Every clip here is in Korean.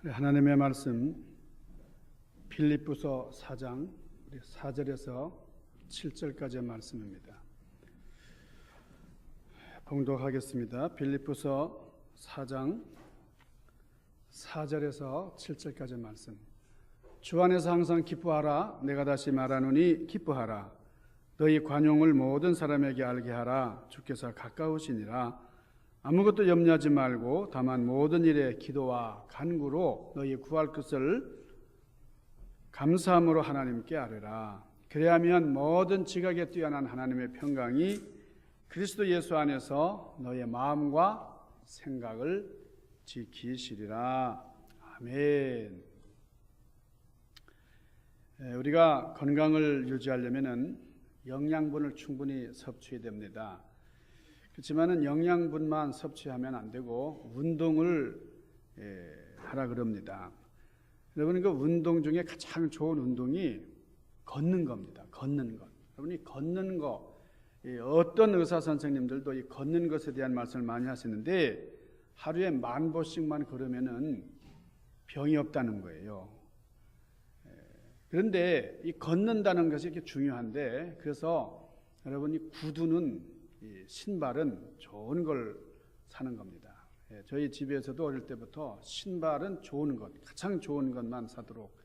하나님의 말씀 빌립보서 4장 4절에서 7절까지의 말씀입니다. 봉독하겠습니다. 빌립보서 4장 4절에서 7절까지의 말씀. 주 안에서 항상 기뻐하라. 내가 다시 말하노니 기뻐하라. 너희 관용을 모든 사람에게 알게 하라. 주께서 가까우시니라. 아무것도 염려하지 말고 다만 모든 일에 기도와 간구로 너희 구할 것을 감사함으로 하나님께 아뢰라. 그래야면 모든 지각에 뛰어난 하나님의 평강이 그리스도 예수 안에서 너의 마음과 생각을 지키시리라. 아멘. 우리가 건강을 유지하려면 영양분을 충분히 섭취해야 됩니다. 그렇지만은 영양분만 섭취하면 안 되고 운동을 하라 그럽니다. 여러분, 그 운동 중에 가장 좋은 운동이 걷는 겁니다. 걷는 것. 여러분이 걷는 거, 어떤 의사 선생님들도 이 걷는 것에 대한 말씀을 많이 하시는데 하루에 10,000보씩만 걸으면은 병이 없다는 거예요. 그런데 이 걷는다는 것이 이렇게 중요한데, 그래서 여러분이 구두는 이 신발은 좋은 걸 사는 겁니다. 저희 집에서도 어릴 때부터 신발은 좋은 것, 가장 좋은 것만 사도록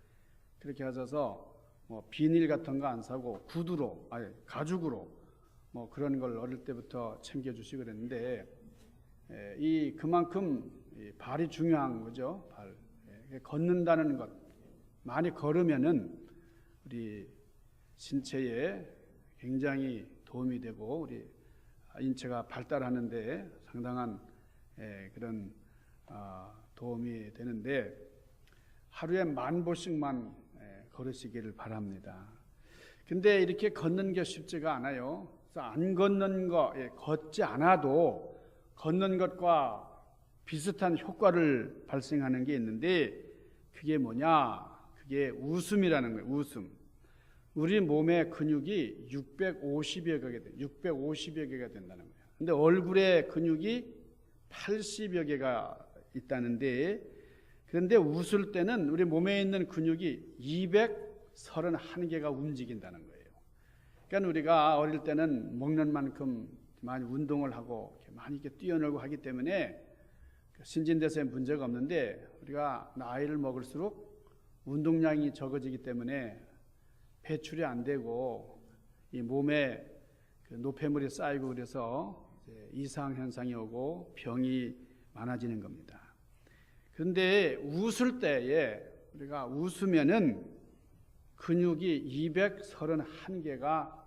그렇게 하셔서 뭐 비닐 같은 거 안 사고 구두로, 가죽으로 뭐 그런 걸 어릴 때부터 챙겨주시고 그랬는데, 이 그만큼 발이 중요한 거죠. 발. 걷는다는 것, 많이 걸으면은 우리 신체에 굉장히 도움이 되고 우리 인체가 발달하는데 상당한 그런 도움이 되는데, 하루에 10,000보씩만 걸으시기를 바랍니다. 근데 이렇게 걷는 게 쉽지가 않아요. 그래서 안 걷는 거, 걷지 않아도 걷는 것과 비슷한 효과를 발생하는 게 있는데, 그게 뭐냐? 그게 웃음이라는 거예요. 웃음. 우리 몸의 근육이 650여 개가 돼요. 650여 개가 된다는 거예요. 근데 얼굴의 근육이 80여 개가 있다는데, 그런데 웃을 때는 우리 몸에 있는 근육이 231개가 움직인다는 거예요. 그러니까 우리가 어릴 때는 먹는 만큼 많이 운동을 하고 많이 이렇게 뛰어놀고 하기 때문에 신진대사에 문제가 없는데, 우리가 나이를 먹을수록 운동량이 적어지기 때문에 배출이 안 되고 이 몸에 그 노폐물이 쌓이고 그래서 이상 현상이 오고 병이 많아지는 겁니다. 그런데 웃을 때에 우리가 웃으면은 근육이 231개가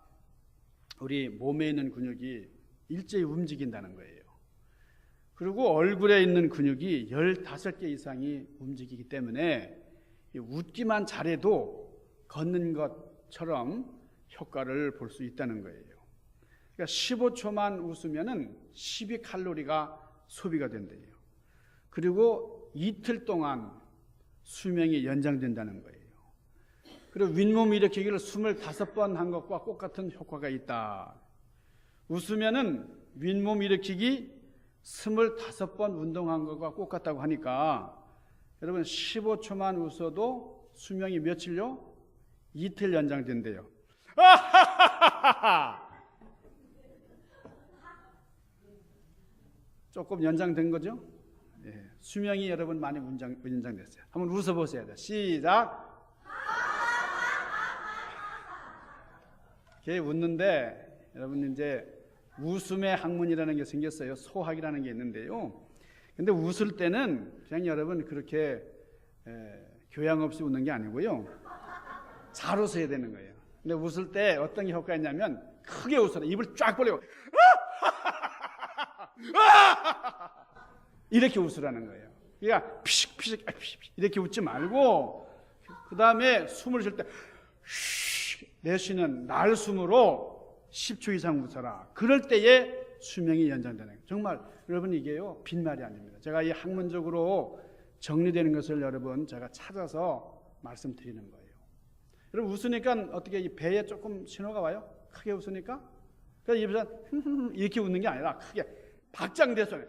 우리 몸에 있는 근육이 일제히 움직인다는 거예요. 그리고 얼굴에 있는 근육이 15개 이상이 움직이기 때문에 웃기만 잘해도 걷는 것처럼 효과를 볼 수 있다는 거예요. 그러니까 15초만 웃으면은 12칼로리가 소비가 된대요. 그리고 이틀 동안 수명이 연장된다는 거예요. 그리고 윗몸 일으키기를 25번 한 것과 똑같은 효과가 있다. 웃으면은 윗몸 일으키기 25번 운동한 것과 똑같다고 하니까, 여러분 15초만 웃어도 수명이 며칠요? 이틀 연장된대요. 조금 연장된 거죠? 수명이 여러분 많이 연장됐어요. 한번 웃어보셔야 돼요. 시작. 이렇게 웃는데 여러분 이제 웃음의 학문이라는 게 생겼어요. 소학이라는 게 있는데요. 근데 웃을 때는 그냥 여러분 그렇게 교양 없이 웃는 게 아니고요. 잘 웃어야 되는 거예요. 근데 웃을 때 어떤 게 효과가 있냐면 크게 웃어라. 입을 쫙 벌리고 이렇게 웃으라는 거예요. 그러니까 피식피식 이렇게 웃지 말고, 그 다음에 숨을 쉴 때 내쉬는 날숨으로 10초 이상 웃어라. 그럴 때에 수명이 연장되는 거예요. 정말 여러분 이게요 빈말이 아닙니다. 제가 이 학문적으로 정리되는 것을 여러분 제가 찾아서 말씀드리는 거예요. 여러분 웃으니까 어떻게 이 배에 조금 신호가 와요? 크게 웃으니까? 그래서 입에서 이렇게 웃는 게 아니라 크게 박장대소리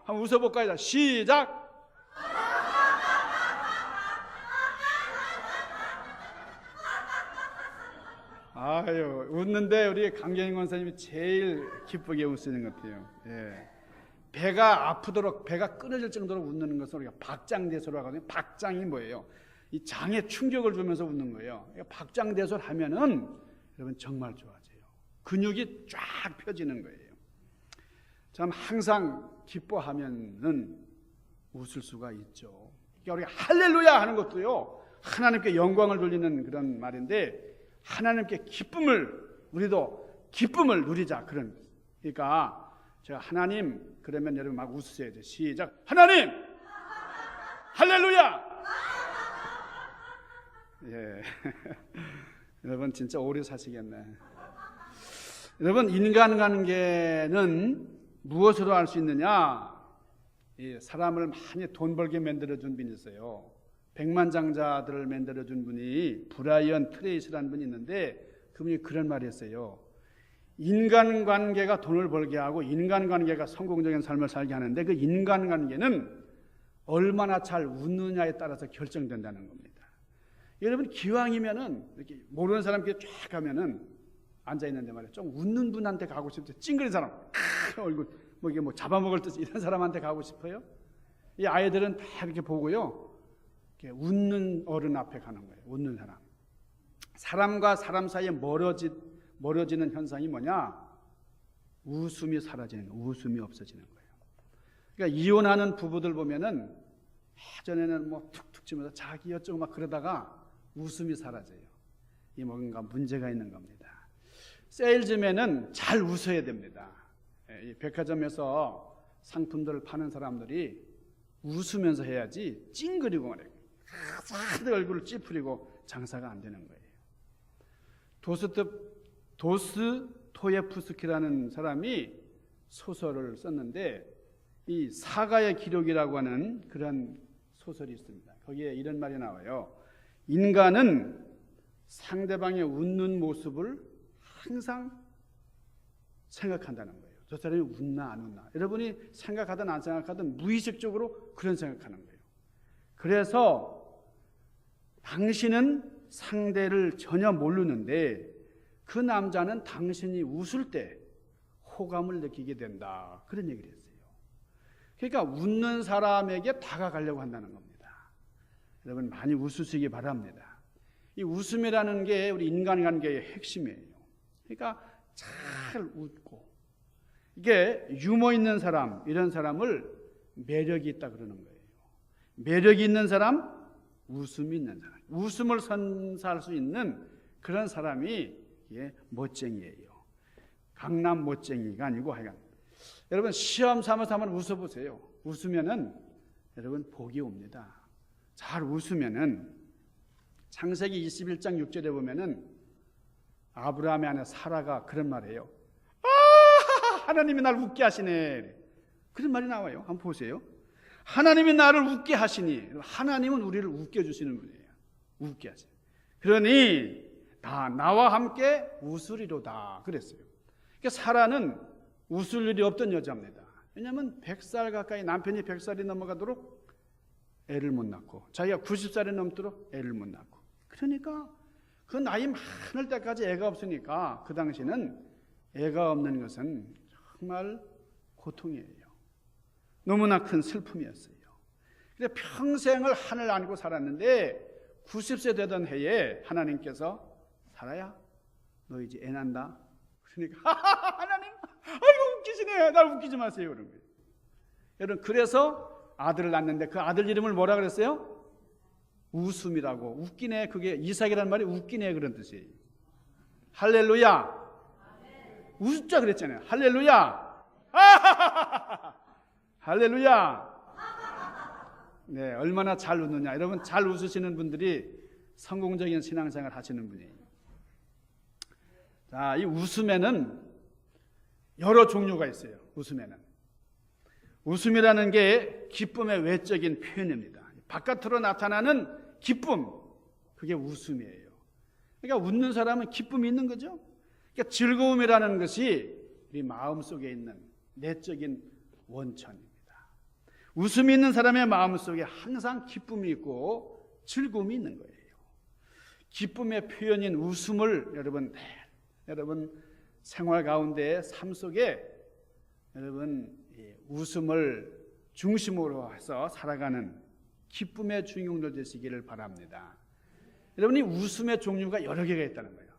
한번 웃어볼까요? 시작. 아유, 웃는데 우리 강경인 권사님이 제일 기쁘게 웃으시는 것 같아요. 예. 배가 아프도록, 배가 끊어질 정도로 웃는 것을 우리가 박장대소라고 하거든요. 박장이 뭐예요? 이 장에 충격을 주면서 웃는 거예요. 박장대소를 하면은 여러분 정말 좋아져요. 근육이 쫙 펴지는 거예요. 참 항상 기뻐하면은 웃을 수가 있죠. 그러니까 우리가 할렐루야 하는 것도요, 하나님께 영광을 돌리는 그런 말인데, 하나님께 우리도 기쁨을 누리자. 그러니까 제가 하나님 그러면 여러분 막 웃으셔야 돼요. 시작. 하나님 할렐루야. 예. 여러분 진짜 오래 사시겠네. 여러분 인간관계는 무엇으로 알 수 있느냐? 이 사람을 많이 돈 벌게 만들어준 분이 있어요. 백만장자들을 만들어준 분이 브라이언 트레이스라는 분이 있는데, 그분이 그런 말을 했어요. 인간관계가 돈을 벌게 하고 인간관계가 성공적인 삶을 살게 하는데, 그 인간관계는 얼마나 잘 웃느냐에 따라서 결정된다는 겁니다. 여러분 기왕이면은 이렇게 모르는 사람께 쫙 가면은 앉아 있는데 말이에요, 좀 웃는 분한테 가고 싶죠. 찡그린 사람, 얼굴 뭐 이게 뭐 잡아먹을 듯이 이런 사람한테 가고 싶어요. 이 아이들은 다 이렇게 보고요, 이렇게 웃는 어른 앞에 가는 거예요. 웃는 사람. 사람과 사람 사이에 멀어지는 현상이 뭐냐? 웃음이 사라지는 거예요. 웃음이 없어지는 거예요. 그러니까 이혼하는 부부들 보면은 예전에는 뭐 툭툭 치면서 자기 어쩌고 막 그러다가 웃음이 사라져요. 이 뭔가 문제가 있는 겁니다. 세일즈맨은 잘 웃어야 됩니다. 이 백화점에서 상품들을 파는 사람들이 웃으면서 해야지 찡그리고 말해요. 다들 얼굴을 찌푸리고 장사가 안 되는 거예요. 도스토예프스키라는 사람이 소설을 썼는데, 이 사가의 기록이라고 하는 그런 소설이 있습니다. 거기에 이런 말이 나와요. 인간은 상대방의 웃는 모습을 항상 생각한다는 거예요. 저 사람이 웃나 안 웃나. 여러분이 생각하든 안 생각하든 무의식적으로 그런 생각하는 거예요. 그래서 당신은 상대를 전혀 모르는데 그 남자는 당신이 웃을 때 호감을 느끼게 된다. 그런 얘기를 했어요. 그러니까 웃는 사람에게 다가가려고 한다는 겁니다. 여러분 많이 웃으시기 바랍니다. 이 웃음이라는 게 우리 인간관계의 핵심이에요. 그러니까 잘 웃고, 이게 유머 있는 사람, 이런 사람을 매력이 있다 그러는 거예요. 매력이 있는 사람, 웃음이 있는 사람, 웃음을 선사할 수 있는 그런 사람이 멋쟁이에요. 강남 멋쟁이가 아니고 하여간 여러분 시험 삼아서 한번 웃어보세요. 웃으면은 여러분 복이 옵니다. 잘 웃으면은 창세기 21장 6절에 보면은 아브라함의 아내 사라가 그런 말이에요. 하나님이 나를 웃게 하시네. 그런 말이 나와요. 한번 보세요. 하나님이 나를 웃게 하시니, 하나님은 우리를 웃게 해주시는 분이에요. 웃게 하세요. 그러니 나와 함께 웃으리로다 그랬어요. 그러니까 사라는 웃을 일이 없던 여자입니다. 왜냐하면 100살 가까이, 남편이 100살이 넘어가도록 애를 못 낳고, 자기가 90살이 넘도록 애를 못 낳고, 그러니까 그 나이 많을 때까지 애가 없으니까 그 당시는 애가 없는 것은 정말 고통이에요. 너무나 큰 슬픔이었어요. 그래서 평생을 하늘 안고 살았는데 90세 되던 해에 하나님께서 사라야 너 이제 애 난다. 그러니까 하나님 아이고 웃기시네. 날 웃기지 마세요. 그런 거예요. 여러분 그래서 아들을 낳는데 그 아들 이름을 뭐라 그랬어요? 웃음이라고. 웃기네. 그게 이삭이라는 말이 웃기네 그런 뜻이에요. 할렐루야. 웃자 그랬잖아요. 할렐루야. 할렐루야. 네, 얼마나 잘 웃느냐. 여러분 잘 웃으시는 분들이 성공적인 신앙생활 하시는 분이에요. 자, 이 웃음에는 여러 종류가 있어요. 웃음이라는 게 기쁨의 외적인 표현입니다. 바깥으로 나타나는 기쁨, 그게 웃음이에요. 그러니까 웃는 사람은 기쁨이 있는 거죠. 그러니까 즐거움이라는 것이 우리 마음속에 있는 내적인 원천입니다. 웃음이 있는 사람의 마음속에 항상 기쁨이 있고 즐거움이 있는 거예요. 기쁨의 표현인 웃음을 여러분 생활 가운데 삶 속에 여러분 웃음을 중심으로 해서 살아가는 기쁨의 주인공들 되시기를 바랍니다. 여러분이 웃음의 종류가 여러 개가 있다는 거예요.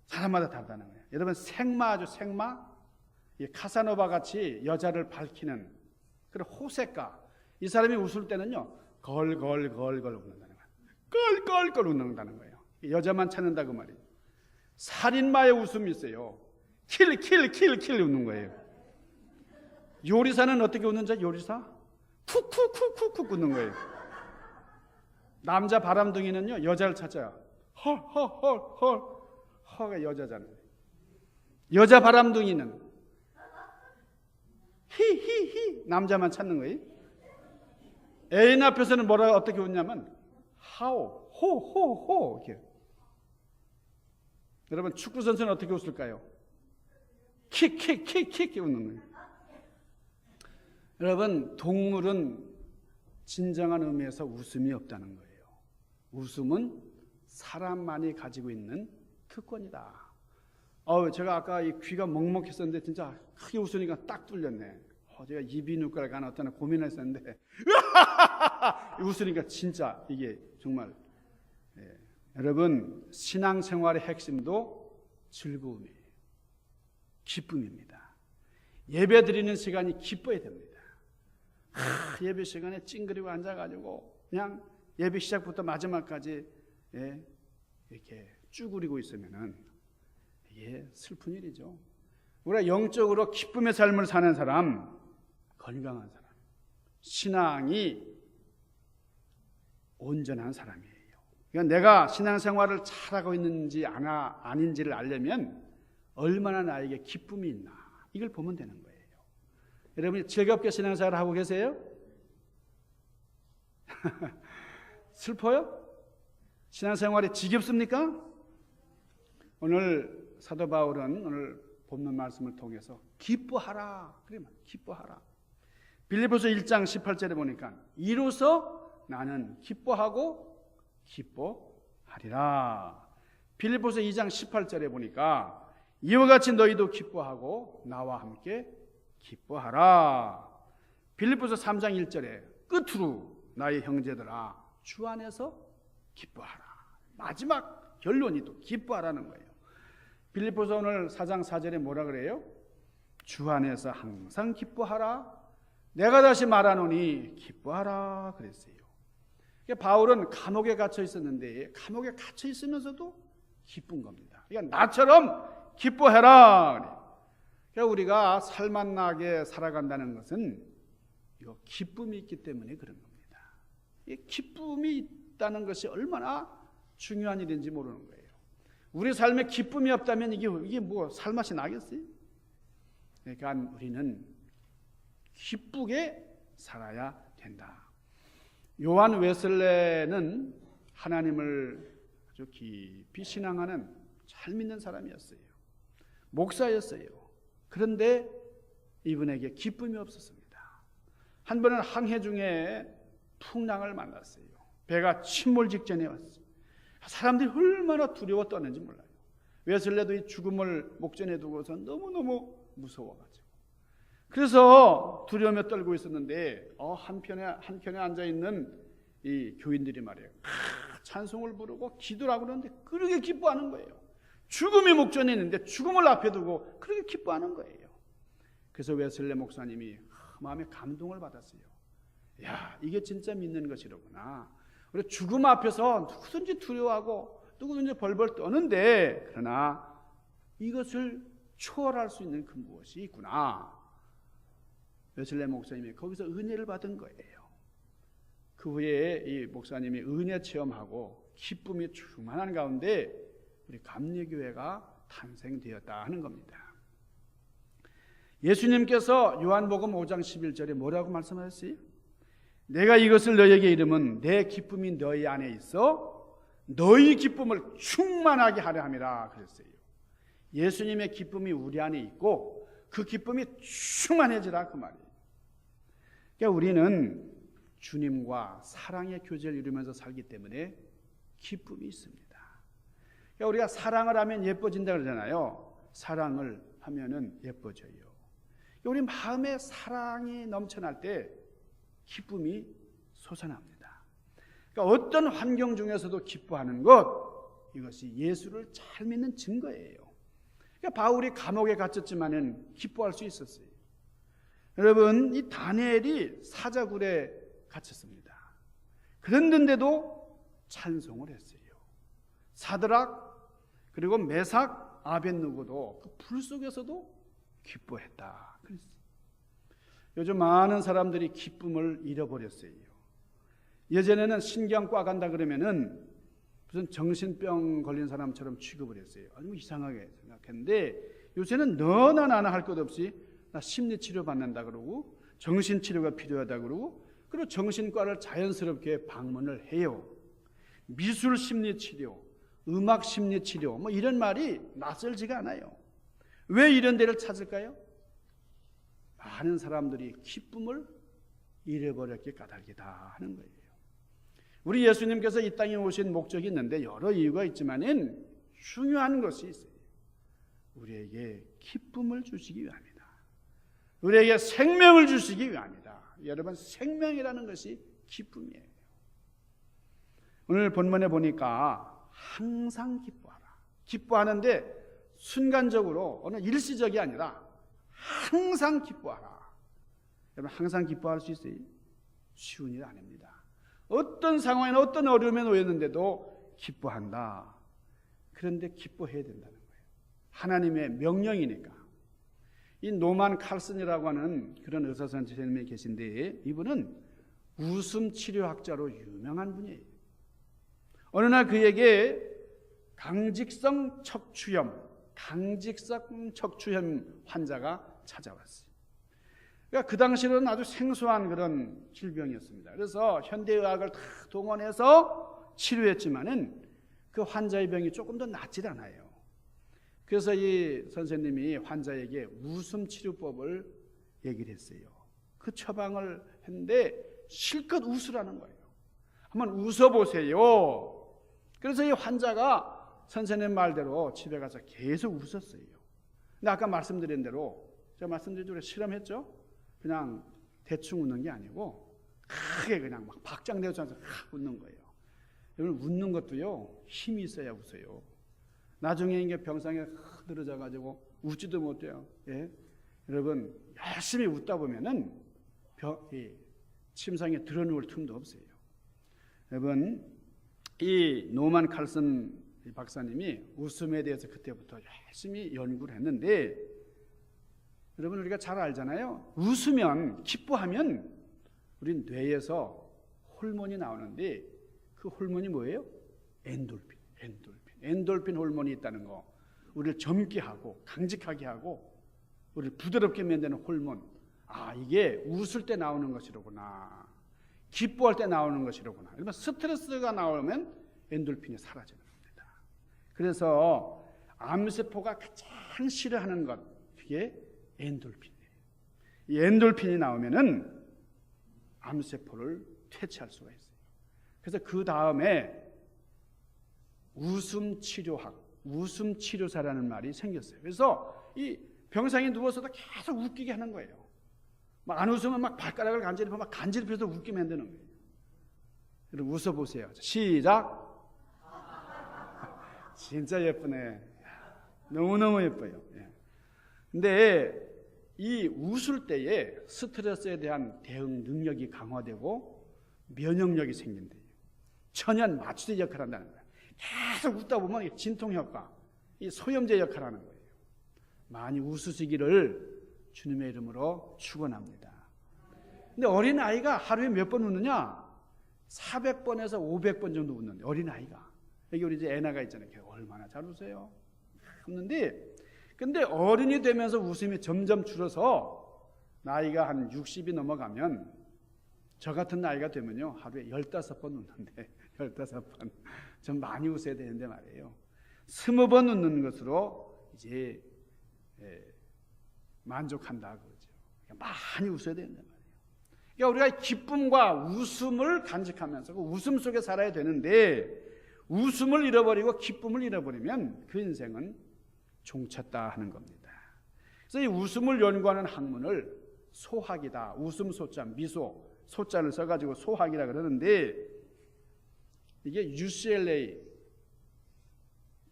사람마다 다르다는 거예요. 여러분 생마죠, 생마. 카사노바 같이 여자를 밝히는 그런 호색가. 이 사람이 웃을 때는요, 걸걸걸걸 웃는다는 거예요. 걸걸걸 웃는다는 거예요. 여자만 찾는다 그 말이에요. 살인마의 웃음이 있어요. 킬 웃는 거예요. 요리사는 어떻게 웃는지 요리사? 쿡쿡쿡쿡 웃는 거예요. 남자 바람둥이는요, 여자를 찾아요. 허가 여자잖아요. 여자 바람둥이는 히히히 남자만 찾는 거예요. 애인 앞에서는 어떻게 웃냐면 하오 호호호 이렇게. 여러분 축구 선수는 어떻게 웃을까요? 킥 웃는 거예요. 여러분 동물은 진정한 의미에서 웃음이 없다는 거예요. 웃음은 사람만이 가지고 있는 특권이다. 제가 아까 이 귀가 먹먹했었는데 진짜 크게 웃으니까 딱 뚫렸네. 제가 이비인후과를 가나 어떠나 고민했었는데 웃으니까 진짜 이게 정말 여러분 신앙생활의 핵심도 즐거움이에요. 기쁨입니다. 예배 드리는 시간이 기뻐야 됩니다. 예배 시간에 찡그리고 앉아가지고 그냥 예배 시작부터 마지막까지 이렇게 쭈그리고 있으면은 이게 슬픈 일이죠. 우리가 영적으로 기쁨의 삶을 사는 사람, 건강한 사람, 신앙이 온전한 사람이에요. 그러니까 내가 신앙생활을 잘하고 있는지 아닌지를 알려면 얼마나 나에게 기쁨이 있나 이걸 보면 되는 거예요. 여러분이 즐겁게 신앙생활을 하고 계세요? 슬퍼요? 신앙생활이 지겹습니까? 오늘 사도 바울은 오늘 본문 말씀을 통해서 기뻐하라. 그래, 기뻐하라. 빌립보서 1장 18절에 보니까 이로써 나는 기뻐하고 기뻐하리라. 빌립보서 2장 18절에 보니까 이와 같이 너희도 기뻐하고 나와 함께 기뻐하라. 빌립보서 3장 1절에 끝으로 나의 형제들아 주 안에서 기뻐하라. 마지막 결론이 또 기뻐하라는 거예요. 빌립보서 오늘 4장 4절에 뭐라 그래요? 주 안에서 항상 기뻐하라. 내가 다시 말하노니 기뻐하라 그랬어요. 그러니까 바울은 감옥에 갇혀 있었는데 감옥에 갇혀 있으면서도 기쁜 겁니다. 그러니까 나처럼 기뻐해라. 그러니까 우리가 살만나게 살아간다는 것은 이거 기쁨이 있기 때문에 그런 겁니다. 이 기쁨이 있다는 것이 얼마나 중요한 일인지 모르는 거예요. 우리 삶에 기쁨이 없다면 이게 뭐 살맛이 나겠어요? 그러니까 우리는 기쁘게 살아야 된다. 요한 웨슬레는 하나님을 아주 깊이 신앙하는 잘 믿는 사람이었어요. 목사였어요. 그런데 이분에게 기쁨이 없었습니다. 한 번은 항해 중에 풍랑을 만났어요. 배가 침몰 직전에 왔어요. 사람들이 얼마나 두려워 떠는지 몰라요. 웨슬레도 이 죽음을 목전에 두고서 너무너무 무서워가지고. 그래서 두려움에 떨고 있었는데 한켠에 앉아있는 이 교인들이 말이에요. 찬송을 부르고 기도를 하고 그러는데 그렇게 기뻐하는 거예요. 죽음이 목전에 있는데 죽음을 앞에 두고 그렇게 기뻐하는 거예요. 그래서 웨슬레 목사님이 마음에 감동을 받았어요. 야, 이게 진짜 믿는 것이로구나. 우리 죽음 앞에서 누구든지 두려워하고 누구든지 벌벌 떠는데 그러나 이것을 초월할 수 있는 그 무엇이 있구나. 웨슬레 목사님이 거기서 은혜를 받은 거예요. 그 후에 이 목사님이 은혜 체험하고 기쁨이 충만한 가운데 우리 감리교회가 탄생되었다 하는 겁니다. 예수님께서 요한복음 5장 11절에 뭐라고 말씀하셨어요? 내가 이것을 너희에게 이르면 내 기쁨이 너희 안에 있어 너희 기쁨을 충만하게 하려 함이라 그랬어요. 예수님의 기쁨이 우리 안에 있고 그 기쁨이 충만해지라 그 말이에요. 그러니까 우리는 주님과 사랑의 교제를 이루면서 살기 때문에 기쁨이 있습니다. 그러니까 우리가 사랑을 하면 예뻐진다 그러잖아요. 사랑을 하면은 예뻐져요. 우리 마음에 사랑이 넘쳐날 때 기쁨이 솟아납니다. 그러니까 어떤 환경 중에서도 기뻐하는 것, 이것이 예수를 잘 믿는 증거예요. 그러니까 바울이 감옥에 갇혔지만은 기뻐할 수 있었어요. 여러분, 이 다니엘이 사자굴에 갇혔습니다. 그랬는데도 찬송을 했어요. 사드락 그리고 메삭 아벳느고도 그 불 속에서도 기뻐했다. 그랬어요. 요즘 많은 사람들이 기쁨을 잃어버렸어요. 예전에는 신경과 간다 그러면은 무슨 정신병 걸린 사람처럼 취급을 했어요. 아주 이상하게 생각했는데 요새는 너나 나나 할 것 없이 나 심리치료 받는다 그러고 정신치료가 필요하다 그러고 그리고 정신과를 자연스럽게 방문을 해요. 미술 심리치료, 음악 심리치료 뭐 이런 말이 낯설지가 않아요. 왜 이런 데를 찾을까요? 많은 사람들이 기쁨을 잃어버렸기 까닭이다 하는 거예요. 우리 예수님께서 이 땅에 오신 목적이 있는데 여러 이유가 있지만은 중요한 것이 있어요. 우리에게 기쁨을 주시기 위함이다. 우리에게 생명을 주시기 위함이다. 여러분, 생명이라는 것이 기쁨이에요. 오늘 본문에 보니까 항상 기뻐하라. 기뻐하는데 순간적으로 어느 일시적이 아니라 항상 기뻐하라. 여러분, 항상 기뻐할 수 있어요? 쉬운 일 아닙니다. 어떤 상황이나 어떤 어려움에 놓였는데도 기뻐한다. 그런데 기뻐해야 된다는 거예요. 하나님의 명령이니까. 이 노만 칼슨이라고 하는 그런 의사 선생님이 계신데 이분은 웃음 치료학자로 유명한 분이에요. 어느 날 그에게 강직성 척추염 환자가 찾아왔어요. 그러니까 그 당시에는 아주 생소한 그런 질병이었습니다. 그래서 현대의학을 다 동원해서 치료했지만은 그 환자의 병이 조금 더 낫질 않아요. 그래서 이 선생님이 환자에게 웃음 치료법을 얘기를 했어요. 그 처방을 했는데 실컷 웃으라는 거예요. 한번 웃어보세요. 그래서 이 환자가 선생님 말대로 집에 가서 계속 웃었어요. 근데 아까 말씀드린 대로 제가 말씀드린 대로 실험했죠. 그냥 대충 웃는 게 아니고 크게 그냥 막 박장대소하면서 웃는 거예요. 여러분, 웃는 것도요 힘이 있어야 웃어요. 나중에 이게 병상에 늘어져가지고 웃지도 못해요. 예? 여러분, 열심히 웃다 보면은 침상에 들어누울 틈도 없어요. 여러분, 이 노만 칼슨 박사님이 웃음에 대해서 그때부터 열심히 연구를 했는데 여러분, 우리가 잘 알잖아요. 웃으면, 기뻐하면 우리 뇌에서 호르몬이 나오는데 그 호르몬이 뭐예요? 엔돌핀 호르몬이 있다는 거. 우리를 젊게 하고 강직하게 하고 우리를 부드럽게 만드는 호르몬. 아, 이게 웃을 때 나오는 것이로구나. 기뻐할 때 나오는 것이로구나. 그러면 스트레스가 나오면 엔돌핀이 사라지는 겁니다. 그래서 암세포가 가장 싫어하는 것, 그게 엔돌핀이에요. 이 엔돌핀이 나오면은 암세포를 퇴치할 수가 있어요. 그래서 그 다음에 웃음 치료사라는 말이 생겼어요. 그래서 이 병상에 누워서도 계속 웃기게 하는 거예요. 막 안 웃으면 막 발가락을 간지럽혀 막 간지럽혀서 웃게 만드는 거예요. 여러분, 웃어보세요. 시작. 진짜 예쁘네. 너무너무 예뻐요. 근데 이 웃을 때에 스트레스에 대한 대응 능력이 강화되고 면역력이 생긴대요. 천연 마취제 역할을 한다는 거예요. 계속 웃다 보면 진통 효과, 이 소염제 역할을 하는 거예요. 많이 웃으시기를 주님의 이름으로 축원합니다. 근데 어린아이가 하루에 몇 번 웃느냐? 400번에서 500번 정도 웃는데, 어린아이가. 여기 우리 이제 애나가 있잖아요. 걔 얼마나 잘 웃어요. 웃는데, 근데 어른이 되면서 웃음이 점점 줄어서 나이가 한 60이 넘어가면 저 같은 나이가 되면요, 하루에 15번 웃는데, 15번. 좀 많이 웃어야 되는데 말이에요. 20번 웃는 것으로 이제 만족한다 그러죠. 많이 웃어야 되는데 말이에요. 그러니까 우리가 기쁨과 웃음을 간직하면서 그 웃음 속에 살아야 되는데 웃음을 잃어버리고 기쁨을 잃어버리면 그 인생은 종쳤다 하는 겁니다. 그래서 이 웃음을 연구하는 학문을 소학이다. 웃음 소자, 미소, 소자를 써가지고 소학이라 그러는데 이게 UCLA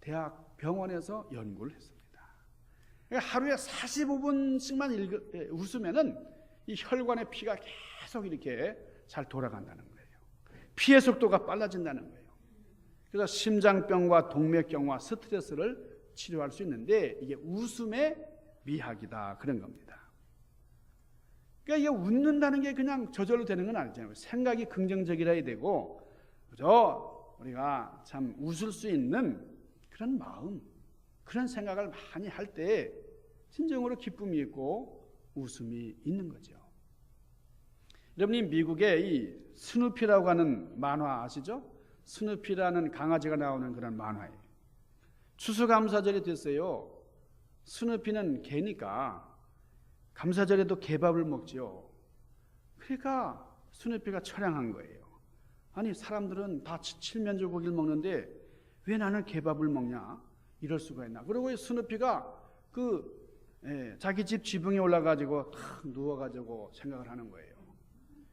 대학 병원에서 연구를 했습니다. 그러니까 하루에 45분씩만 웃으면은 이 혈관의 피가 계속 이렇게 잘 돌아간다는 거예요. 피의 속도가 빨라진다는 거예요. 그래서 심장병과 동맥경화, 스트레스를 치료할 수 있는데 이게 웃음의 미학이다 그런 겁니다. 그러니까 이게 웃는다는 게 그냥 저절로 되는 건 아니잖아요. 생각이 긍정적이라야 되고, 그죠? 우리가 참 웃을 수 있는 그런 마음, 그런 생각을 많이 할 때 진정으로 기쁨이 있고 웃음이 있는 거죠. 여러분이 미국의 이 스누피라고 하는 만화 아시죠? 스누피라는 강아지가 나오는 그런 만화예요. 추수감사절이 됐어요. 스누피는 개니까 감사절에도 개밥을 먹죠. 그러니까 스누피가 처량한 거예요. 아니 사람들은 다 칠면조 고기를 먹는데 왜 나는 개밥을 먹냐? 이럴 수가 있나? 그리고 스누피가 자기 집 지붕에 올라가지고 탁 누워가지고 생각을 하는 거예요.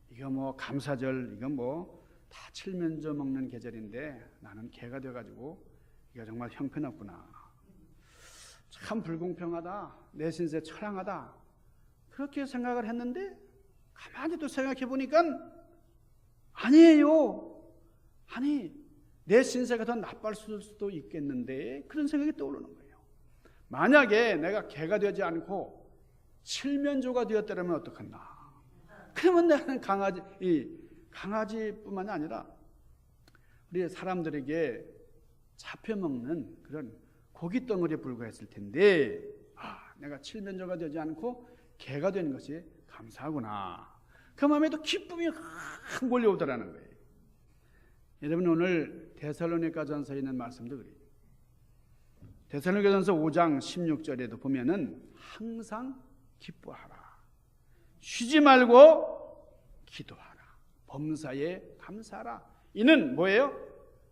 이거 뭐 감사절, 이거 뭐 다 칠면조 먹는 계절인데 나는 개가 돼가지고 이거 정말 형편없구나. 참 불공평하다. 내 신세 처량하다. 그렇게 생각을 했는데 가만히 또 생각해 보니까 아니에요. 아니 내 신세가 더 나쁠 수도 있겠는데 그런 생각이 떠오르는 거예요. 만약에 내가 개가 되지 않고 칠면조가 되었다면 어떡하나. 그러면 나는 강아지뿐만이 아니라 우리 사람들에게 잡혀먹는 그런 고깃덩어리에 불과했을 텐데 내가 칠면조가 되지 않고 개가 되는 것이 감사하구나. 그 마음에도 기쁨이 확 몰려오더라는 거예요. 여러분 오늘 데살로니가전서에 있는 말씀도 그래요. 데살로니가전서 5장 16절에도 보면은 항상 기뻐하라. 쉬지 말고 기도하라. 범사에 감사하라. 이는 뭐예요?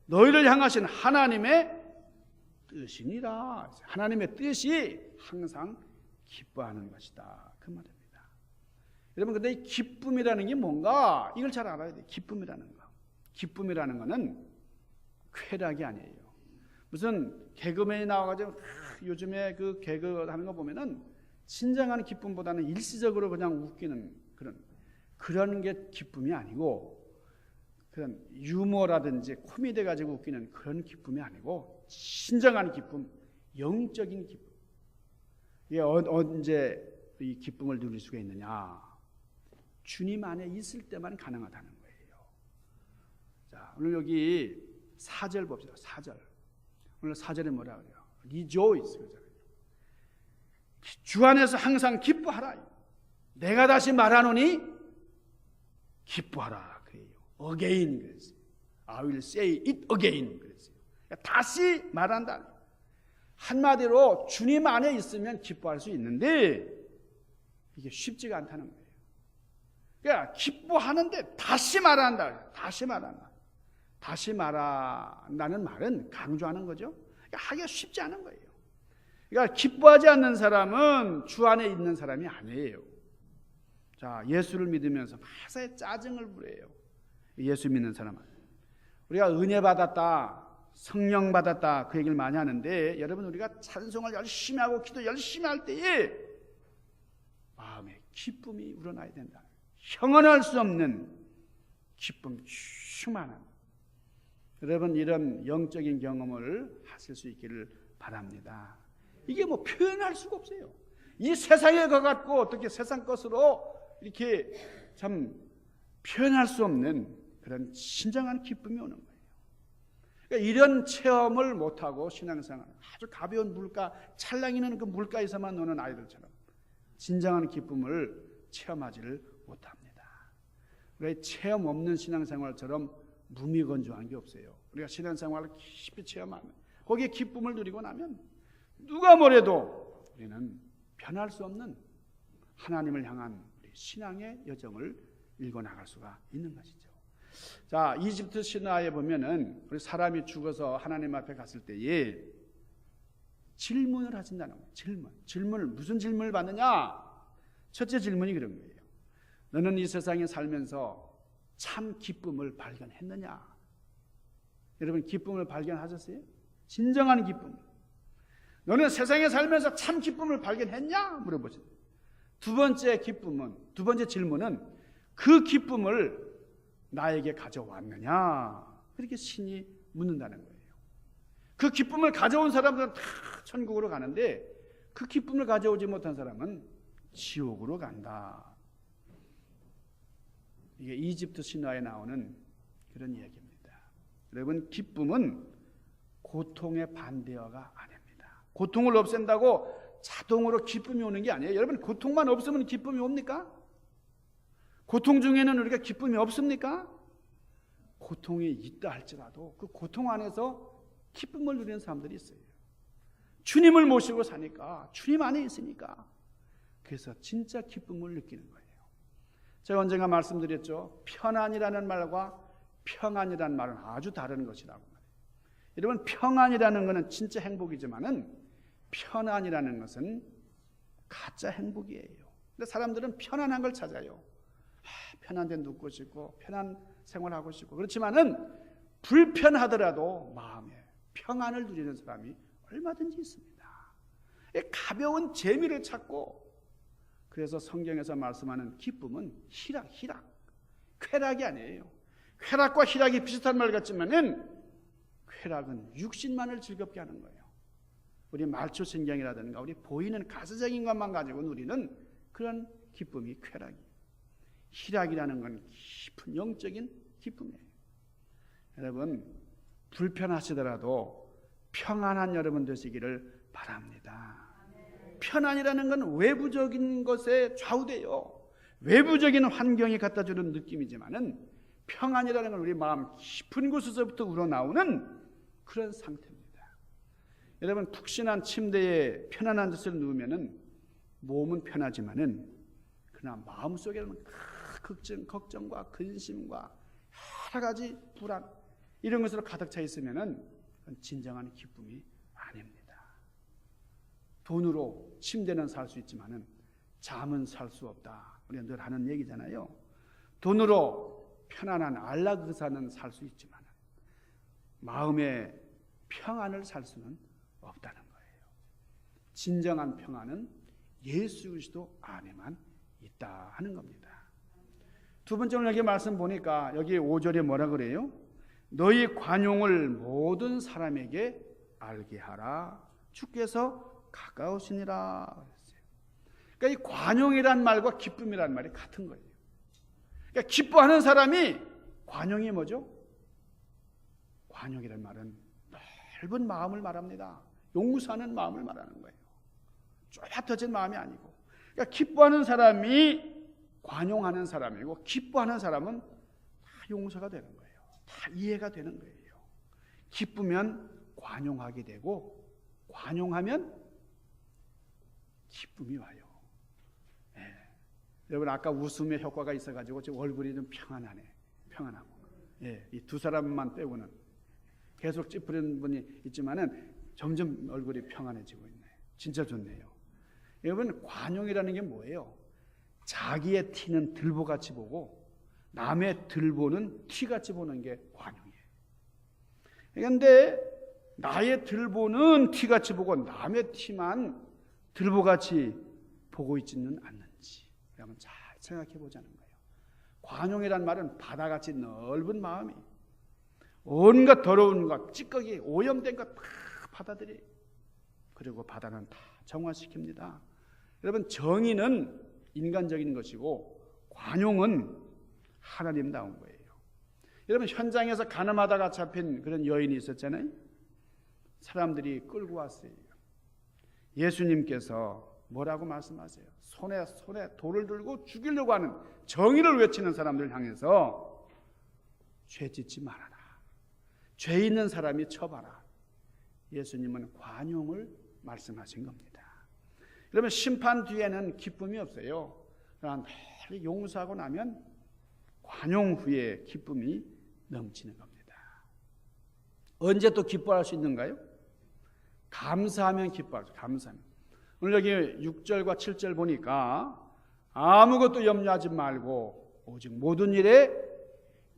너희를 향하신 하나님의 뜻이니라. 하나님의 뜻이 항상 기뻐하는 것이다. 그 말입니다. 여러분 근데 이 기쁨이라는 게 뭔가 이걸 잘 알아야 돼요. 기쁨이라는 거. 기쁨이라는 거는 쾌락이 아니에요. 무슨 개그맨이 나와가지고 요즘에 그 개그 하는 거 보면은 진정한 기쁨보다는 일시적으로 그냥 웃기는 그런 게 기쁨이 아니고 그런 유머라든지 코미디 가지고 웃기는 그런 기쁨이 아니고 진정한 기쁨, 영적인 기쁨. 이게 언제 이 기쁨을 누릴 수가 있느냐? 주님 안에 있을 때만 가능하다는 거예요. 자, 오늘 여기 4절 봅시다. 4절. 오늘 4절에 뭐라 그래요? Rejoice. 주 안에서 항상 기뻐하라. 내가 다시 말하노니 기뻐하라. 그래요. Again 그랬어요. I will say it again 그랬어요. 다시 말한다. 한마디로 주님 안에 있으면 기뻐할 수 있는데 이게 쉽지가 않다는 거예요. 그러니까 기뻐하는데 다시 말한다. 다시 말한다. 다시 말한다는 말은 강조하는 거죠. 그러니까 하기가 쉽지 않은 거예요. 그러니까 기뻐하지 않는 사람은 주 안에 있는 사람이 아니에요. 자, 예수를 믿으면서 마사에 짜증을 부려요. 예수 믿는 사람은 우리가 은혜 받았다, 성령 받았다 그 얘기를 많이 하는데 여러분 우리가 찬송을 열심히 하고 기도 열심히 할 때에 마음에 기쁨이 우러나야 된다. 형언할 수 없는 기쁨 충만한 여러분 이런 영적인 경험을 하실 수 있기를 바랍니다. 이게 뭐 표현할 수가 없어요. 이 세상에 거 갖고 어떻게 세상 것으로 이렇게 참 표현할 수 없는 그런 진정한 기쁨이 오는 거예요. 그러니까 이런 체험을 못하고 신앙생활 아주 가벼운 물가 찰랑이는 그 물가에서만 노는 아이들처럼 진정한 기쁨을 체험하지를 못합니다. 우리가 체험 없는 신앙생활처럼 무미건조한 게 없어요. 우리가 신앙생활을 깊이 체험하면 거기에 기쁨을 누리고 나면 누가 뭐래도 우리는 변할 수 없는 하나님을 향한 우리 신앙의 여정을 일궈 나갈 수가 있는 것이죠. 자, 이집트 신화에 보면은 우리 사람이 죽어서 하나님 앞에 갔을 때에 질문을 하신다는 거예요. 질문을 무슨 질문을 받느냐? 첫째 질문이 그런 거예요. 너는 이 세상에 살면서 참 기쁨을 발견했느냐? 여러분 기쁨을 발견하셨어요? 진정한 기쁨. 너는 세상에 살면서 참 기쁨을 발견했냐? 물어보세요. 두 번째 질문은 그 기쁨을 나에게 가져왔느냐? 그렇게 신이 묻는다는 거예요. 그 기쁨을 가져온 사람들은 다 천국으로 가는데 그 기쁨을 가져오지 못한 사람은 지옥으로 간다. 이게 이집트 신화에 나오는 그런 이야기입니다. 여러분 기쁨은 고통의 반대어가 아닙니다. 고통을 없앤다고 자동으로 기쁨이 오는 게 아니에요. 여러분 고통만 없으면 기쁨이 옵니까? 고통 중에는 우리가 기쁨이 없습니까? 고통이 있다 할지라도 그 고통 안에서 기쁨을 누리는 사람들이 있어요. 주님을 모시고 사니까, 주님 안에 있으니까, 그래서 진짜 기쁨을 느끼는 거예요. 제가 언젠가 말씀드렸죠. 편안이라는 말과 평안이라는 말은 아주 다른 것이라고 말해요. 여러분 평안이라는 것은 진짜 행복이지만은 편안이라는 것은 가짜 행복이에요. 근데 사람들은 편안한 걸 찾아요. 편한 데 눕고 싶고 편한 생활하고 싶고, 그렇지만은 불편하더라도 마음에 평안을 누리는 사람이 얼마든지 있습니다. 가벼운 재미를 찾고, 그래서 성경에서 말씀하는 기쁨은 희락, 쾌락이 아니에요. 쾌락과 희락이 비슷한 말 같지만은 쾌락은 육신만을 즐겁게 하는 거예요. 우리 말초신경이라든가 우리 보이는 가시적인 것만 가지고 누리는 그런 기쁨이 쾌락이에요. 희락이라는 건 깊은 영적인 기쁨이에요. 여러분 불편하시더라도 평안한 여러분 되시기를 바랍니다. 편안이라는 건 외부적인 것에 좌우돼요. 외부적인 환경이 갖다주는 느낌이지만은 평안이라는 건 우리 마음 깊은 곳에서부터 우러나오는 그런 상태입니다. 여러분 푹신한 침대에 편안한 듯을 누우면은 몸은 편하지만은 그러나 마음속에는 걱정과 근심과 여러 가지 불안 이런 것으로 가득 차 있으면은 진정한 기쁨이 아닙니다. 돈으로 침대는 살 수 있지만은 잠은 살 수 없다. 우리가 늘 하는 얘기잖아요. 돈으로 편안한 안락의사는 살 수 있지만 마음의 평안을 살 수는 없다는 거예요. 진정한 평안은 예수 그리스도 안에만 있다 하는 겁니다. 두 번째 오늘 여기 말씀 보니까 여기 5절에 뭐라 그래요? 너희 관용을 모든 사람에게 알게 하라. 주께서 가까우시니라. 그러니까 이 관용이란 말과 기쁨이란 말이 같은 거예요. 그러니까 기뻐하는 사람이 관용이 뭐죠? 관용이란 말은 넓은 마음을 말합니다. 용서하는 마음을 말하는 거예요. 좁아터진 마음이 아니고. 그러니까 기뻐하는 사람이 관용하는 사람이고 기뻐하는 사람은 다 용서가 되는 거예요. 다 이해가 되는 거예요. 기쁘면 관용하게 되고 관용하면 기쁨이 와요. 여러분 아까 웃음의 효과가 있어가지고 지금 얼굴이 좀 평안하고 이 두 사람만 빼고는 계속 찌푸리는 분이 있지만은 점점 얼굴이 평안해지고 있네요. 진짜 좋네요. 여러분 관용이라는 게 뭐예요? 자기의 티는 들보같이 보고 남의 들보는 티같이 보는 게 관용이에요. 그런데 나의 들보는 티같이 보고 남의 티만 들보같이 보고 있지는 않는지 여러분 잘 생각해 보자는 거예요. 관용이란 말은 바다같이 넓은 마음이 온갖 더러운 것, 찌꺼기, 오염된 것 다 받아들여요. 그리고 바다는 다 정화시킵니다. 여러분 정의는 인간적인 것이고 관용은 하나님다운 거예요. 여러분 현장에서 가늠하다가 잡힌 그런 여인이 있었잖아요. 사람들이 끌고 왔어요. 예수님께서 뭐라고 말씀하세요? 손에 돌을 들고 죽이려고 하는 정의를 외치는 사람들 향해서 죄 짓지 말아라. 죄 있는 사람이 쳐봐라. 예수님은 관용을 말씀하신 겁니다. 여러분 심판 뒤에는 기쁨이 없어요. 그러나 용서하고 나면 관용 후에 기쁨이 넘치는 겁니다. 언제 또 기뻐할 수 있는가요? 감사하면 기뻐하죠. 감사하면. 오늘 여기 6절과 7절 보니까 아무것도 염려하지 말고 오직 모든 일에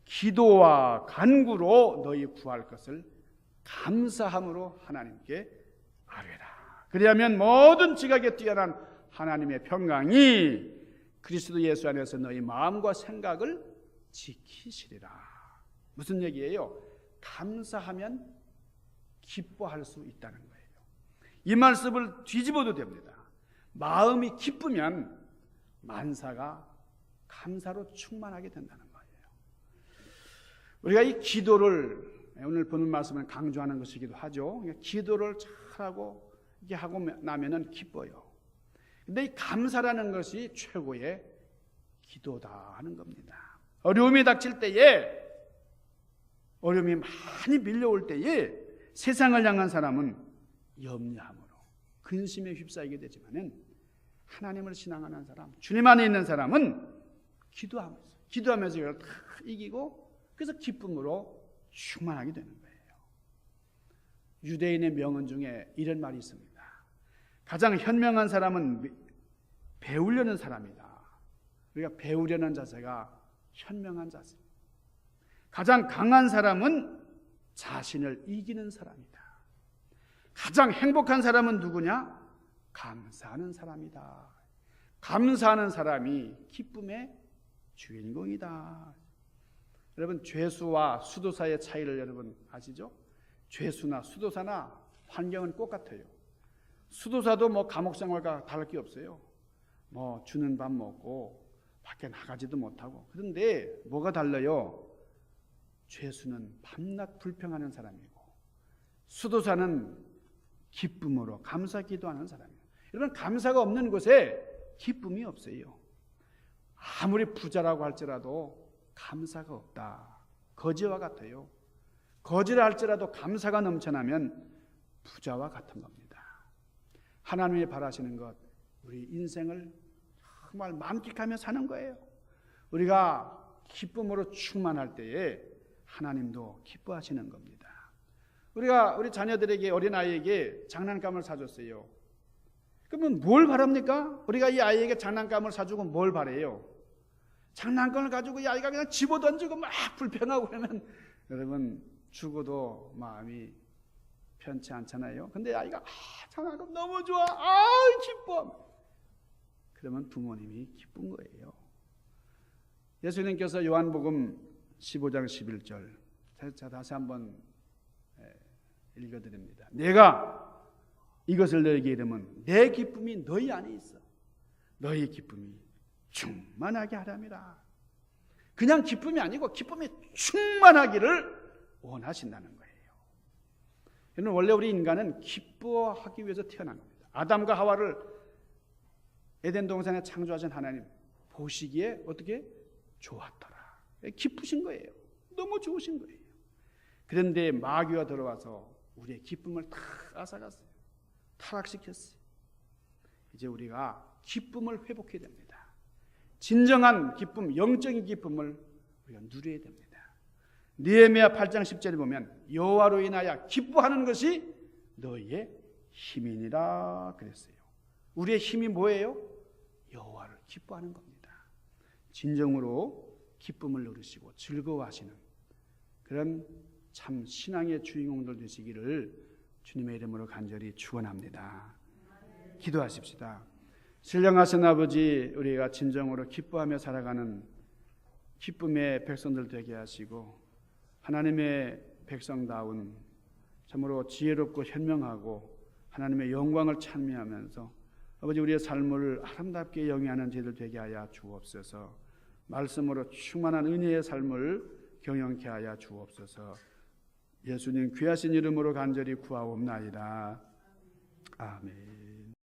기도와 간구로 너희 구할 것을 감사함으로 하나님께 아뢰라. 그리하면 모든 지각에 뛰어난 하나님의 평강이 그리스도 예수 안에서 너희 마음과 생각을 지키시리라. 무슨 얘기예요? 감사하면 기뻐할 수 있다는 거예요. 이 말씀을 뒤집어도 됩니다. 마음이 기쁘면 만사가 감사로 충만하게 된다는 거예요. 우리가 이 기도를 오늘 보는 말씀을 강조하는 것이기도 하죠. 기도를 잘하고 이게 하고 나면은 기뻐요. 근데 이 감사라는 것이 최고의 기도다 하는 겁니다. 어려움이 닥칠 때에, 어려움이 많이 밀려올 때에 세상을 향한 사람은 염려함으로 근심에 휩싸이게 되지만은 하나님을 신앙하는 사람, 주님 안에 있는 사람은 기도하면서 이걸 다 이기고 그래서 기쁨으로 충만하게 되는 거예요. 유대인의 명언 중에 이런 말이 있습니다. 가장 현명한 사람은 배우려는 사람이다. 우리가 배우려는 자세가 현명한 자세. 가장 강한 사람은 자신을 이기는 사람이다. 가장 행복한 사람은 누구냐? 감사하는 사람이다. 감사하는 사람이 기쁨의 주인공이다. 여러분, 죄수와 수도사의 차이를 여러분 아시죠? 죄수나 수도사나 환경은 똑같아요. 수도사도 뭐 감옥 생활과 다를 게 없어요. 뭐 주는 밥 먹고 밖에 나가지도 못하고. 그런데 뭐가 달라요? 죄수는 밤낮 불평하는 사람이고 수도사는 기쁨으로 감사 기도하는 사람이에요. 여러분, 감사가 없는 곳에 기쁨이 없어요. 아무리 부자라고 할지라도 감사가 없다. 거지와 같아요. 거지라 할지라도 감사가 넘쳐나면 부자와 같은 겁니다. 하나님이 바라시는 것, 우리 인생을 정말 만끽하며 사는 거예요. 우리가 기쁨으로 충만할 때에 하나님도 기뻐하시는 겁니다. 우리가 우리 자녀들에게, 어린아이에게 장난감을 사줬어요. 그러면 뭘 바랍니까? 우리가 이 아이에게 장난감을 사주고 뭘 바래요? 장난감을 가지고 이 아이가 그냥 집어던지고 막 불평하고 그러면 여러분 죽어도 마음이 편치 않잖아요. 근데 아이가 장난감 너무 좋아, 기뻐. 그러면 부모님이 기쁜 거예요. 예수님께서 요한복음 15장 11절 자 다시 한번 읽어드립니다. 내가 이것을 너에게 이르면 내 기쁨이 너희 안에 있어. 너희 기쁨이 충만하게 하람이라. 그냥 기쁨이 아니고 기쁨이 충만하기를 원하신다는 거예요. 여러분, 원래 우리 인간은 기뻐하기 위해서 태어난 겁니다. 아담과 하와를 에덴 동산에 창조하신 하나님 보시기에 어떻게 좋았더라. 기쁘신 거예요. 너무 좋으신 거예요. 그런데 마귀가 들어와서 우리의 기쁨을 다 앗아갔어요. 타락시켰어요. 이제 우리가 기쁨을 회복해야 됩니다. 진정한 기쁨, 영적인 기쁨을 우리가 누려야 됩니다. 느헤미야 8장 10절에 보면 여호와로 인하여 기뻐하는 것이 너희의 힘이니라 그랬어요. 우리의 힘이 뭐예요? 여호와를 기뻐하는 겁니다. 진정으로 기쁨을 누리시고 즐거워하시는 그런 참 신앙의 주인공들 되시기를 주님의 이름으로 간절히 축원합니다. 기도하십시다. 신령하신 아버지, 우리가 진정으로 기뻐하며 살아가는 기쁨의 백성들 되게 하시고 하나님의 백성다운 참으로 지혜롭고 현명하고 하나님의 영광을 찬미하면서 아버지 우리의 삶을 아름답게 영위하는 저희들 되게 하여 주옵소서. 말씀으로 충만한 은혜의 삶을 경영케 하여 주옵소서. 예수님 귀하신 이름으로 간절히 구하옵나이다. 아멘.